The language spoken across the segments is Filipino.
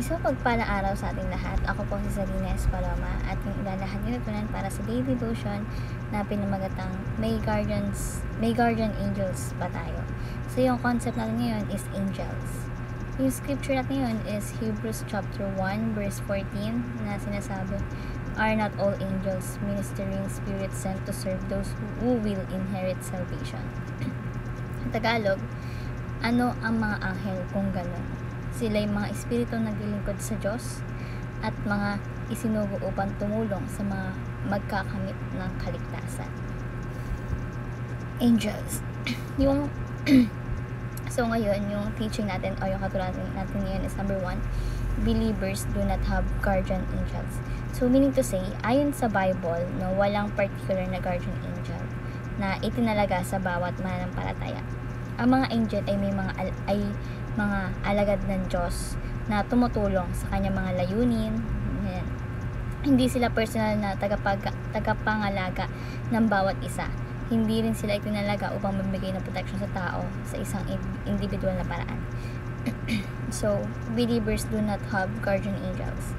Isang pagpalang araw sa ating lahat. Ako po si Salina Espaloma at yung ilalahan nilutunan para sa daily devotion na pinamagatang May Guardian Angels ba tayo? So yung concept natin ngayon is angels. Yung scripture natin ngayon is Hebrews chapter 1 verse 14 na sinasabi, "Are not all angels ministering spirits sent to serve those who will inherit salvation?" Sa Tagalog, ano ang mga anghel kung gano'n? Sila yung mga espiritu naglilingkod sa Diyos at mga isinugo upang tumulong sa mga magkakamit ng kaligtasan. Angels. Yung so ngayon, yung teaching natin o yung katulad natin ngayon is number 1, believers do not have guardian angels. So meaning to say, ayon sa Bible, no, walang particular na guardian angel na itinalaga sa bawat mananampalataya. Ang mga angel ay may mga alagad ng Diyos na tumutulong sa kanyang mga layunin. Ayan. Hindi sila personal na tagapangalaga ng bawat isa. Hindi rin sila itinalaga upang magbigay ng protection sa tao sa isang individual na paraan. So, believers do not have guardian angels.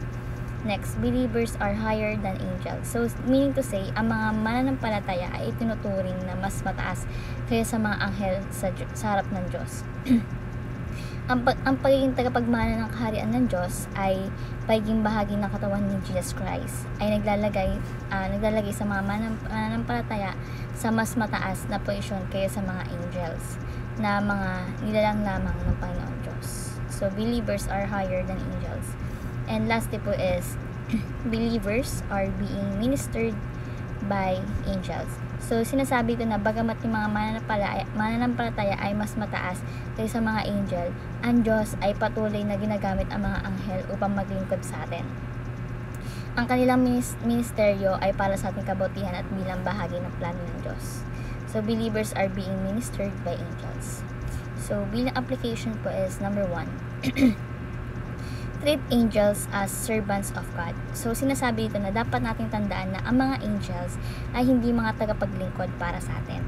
Next, believers are higher than angels. So, meaning to say, ang mga mananampalataya ay itinuturing na mas mataas kaya sa mga anghel sa harap ng Diyos. Ang pagiging tagapagmana ng kaharian ng Diyos ay pagiging bahagi ng katawan ni Jesus Christ ay naglalagay sa mga mananampalataya sa mas mataas na posisyon kaya sa mga angels na mga nilalang lamang ng Panginoon Diyos. So, believers are higher than angels. And lastly po is, believers are being ministered by angels. So, sinasabi ko na bagamat yung mga mananampalataya ay mas mataas kaysa mga angel, ang Diyos ay patuloy na ginagamit ang mga anghel upang maglingkod sa atin. Ang kanilang ministeryo ay para sa ating kabutihan at bilang bahagi ng plano ng Diyos. So, believers are being ministered by angels. So, bilang application po is number 1, treat angels as servants of God. So, sinasabi dito na dapat nating tandaan na ang mga angels ay hindi mga tagapaglingkod para sa atin,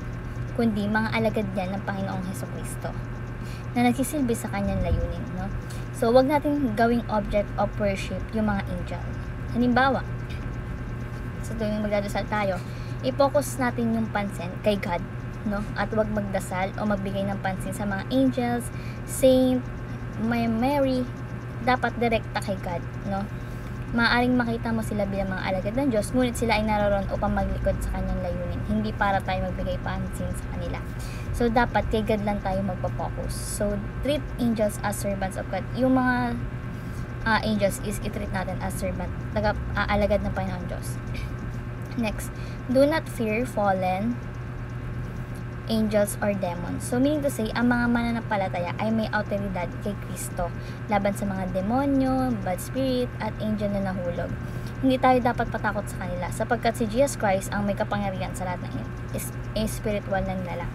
kundi mga alagad yan ng Panginoong Hesukristo na nagsisilbi sa kanyang layunin, no? So, wag natin gawing object of worship yung mga angel. Halimbawa, sa tuwing magdadasal tayo, i-focus natin yung pansin kay God, no? At wag magdasal o magbigay ng pansin sa mga angels, saint, Mary. Dapat direkta kay God, no? Maaaring makita mo sila bilang mga alagad ng Diyos, ngunit sila ay naroon upang maglikod sa kanyang layunin, hindi para tayo magbigay pansin sa kanila. So, dapat kay God lang tayo magpo-focus. So, treat angels as servants of God. Yung mga angels is i-treat natin as servant, alagad ng Panginoon Diyos. Next, do not fear fallen angels or demons. So, meaning to say, ang mga mananampalataya ay may autoridad kay Kristo laban sa mga demonyo, bad spirit, at angel na nahulog. Hindi tayo dapat patakot sa kanila sapagkat si Jesus Christ ang may kapangyarihan sa lahat ng spiritual na nilalang.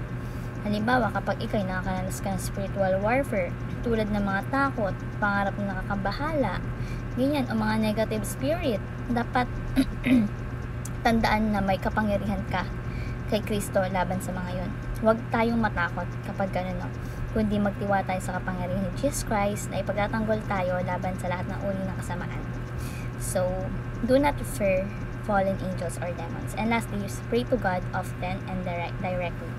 Halimbawa, kapag ikay nakakaranas ka ng spiritual warfare, tulad ng mga takot, pangarap na nakakabahala, ganyan, o mga negative spirit, dapat tandaan na may kapangyarihan ka kay Kristo laban sa mga yon. Huwag tayong matakot kapag gano'n, no? Kundi magtiwa tayo sa kapangyarihan ni Jesus Christ na ipagtatanggol tayo laban sa lahat ng uri ng kasamaan. So, do not fear fallen angels or demons. And lastly, pray to God often and directly.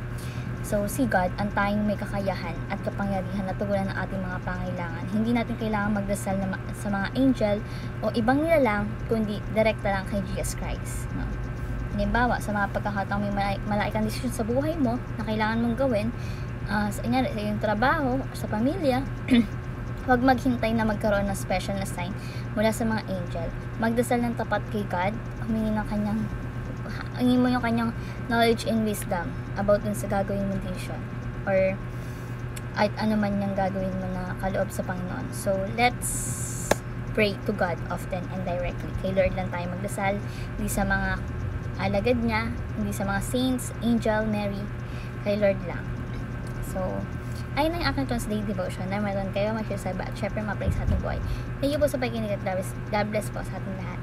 So, si God ang tayong may kakayahan at kapangyarihan na tugunan ng ating mga pangailangan. Hindi natin kailangan magdasal sa mga angel o ibang nilalang, kundi direkta lang kay Jesus Christ, no? Halimbawa, sa mga pagkakataong may malaikang desisyon sa buhay mo na kailangan mong gawin, sa iyong trabaho, sa pamilya, huwag maghintay na magkaroon ng special na sign mula sa mga angel. Magdasal ng tapat kay God, humingi mo yung kanyang knowledge and wisdom about dun sa gagawin mong decision or at ano man yung gagawin mo na kaloob sa Panginoon. So, let's pray to God often and directly. Kay Lord lang tayo magdasal, hindi sa mga alagad niya, hindi sa mga saints, angel, Mary, kay Lord lang. So, ayun ang aking daily devotion na meron kayo mag-share sa iba at syempre ma-pray sa ating buhay. Thank you po sa pakikinig at God bless po sa ating lahat.